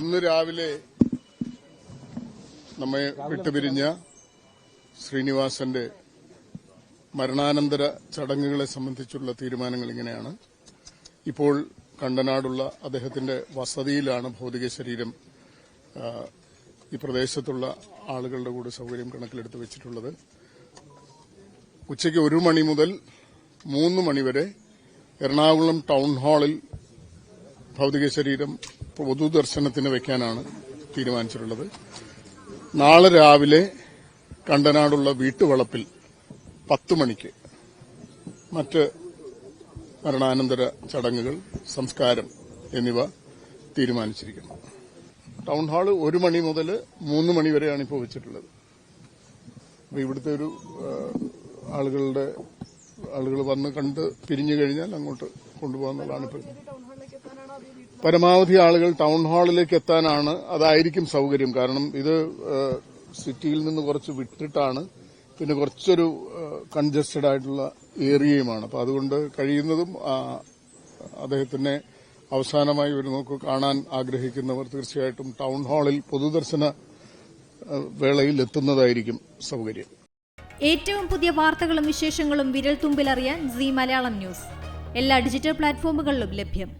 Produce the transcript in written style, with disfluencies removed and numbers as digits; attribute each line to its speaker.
Speaker 1: ഇന്ന് രാവിലെ നമ്മെ വിട്ടുപിരിഞ്ഞ ശ്രീനിവാസന്റെ മരണാനന്തര ചടങ്ങുകളെ സംബന്ധിച്ചുള്ള തീരുമാനങ്ങൾ ഇങ്ങനെയാണ്. ഇപ്പോൾ കണ്ടനാടുള്ള അദ്ദേഹത്തിന്റെ വസതിയിലാണ് ഭൌതിക ശരീരം ഈ പ്രദേശത്തുള്ള ആളുകളുടെ കൂടെ സൌകര്യം കണക്കിലെടുത്ത് വെച്ചിട്ടുള്ളത്. ഉച്ചയ്ക്ക് 1 മണി മുതൽ 3 മണിവരെ എറണാകുളം ടൌൺ ഹാളിൽ ഭൌതിക ശരീരം പൊതുദർശനത്തിന് വയ്ക്കാനാണ് തീരുമാനിച്ചിട്ടുള്ളത്. നാളെ രാവിലെ കണ്ടനാടുള്ള വീട്ടുവളപ്പിൽ 10 മണിക്ക് മറ്റ് മരണാനന്തര ചടങ്ങുകൾ, സംസ്കാരം എന്നിവ തീരുമാനിച്ചിരിക്കുന്നു. ടൌൺ ഹാൾ 1 മണി മുതൽ 3 മണി വരെയാണ് ഇപ്പോൾ വെച്ചിട്ടുള്ളത്. അപ്പോൾ ഇവിടുത്തെ ഒരു ആളുകൾ വന്ന് കണ്ട് പിരിഞ്ഞു കഴിഞ്ഞാൽ അങ്ങോട്ട് കൊണ്ടുപോകാന്നുള്ളതാണ് ഇപ്പോൾ. പരമാവധി ആളുകൾ ടൌൺ ഹാളിലേക്ക് എത്താനാണ്, അതായിരിക്കും സൌകര്യം. കാരണം ഇത് സിറ്റിയിൽ നിന്ന് കുറച്ച് വിട്ടിട്ടാണ്, പിന്നെ കുറച്ചൊരു കൺജസ്റ്റഡ് ആയിട്ടുള്ള ഏരിയയുമാണ്. അപ്പോൾ അതുകൊണ്ട് കഴിയുന്നതും അദ്ദേഹത്തിനെ അവസാനമായി ഒരു നോക്ക് കാണാൻ ആഗ്രഹിക്കുന്നവർ തീർച്ചയായിട്ടും ടൌൺ ഹാളിൽ പൊതുദർശന വേളയിൽ എത്തുന്നതായിരിക്കും സൌകര്യം.
Speaker 2: ഏറ്റവും പുതിയ വാർത്തകളും വിശേഷങ്ങളും വിരൽ തുമ്പിലറിയാൻ സീ മലയാളം ന്യൂസ് എല്ലാ ഡിജിറ്റൽ പ്ലാറ്റ്ഫോമുകളിലും ലഭ്യം.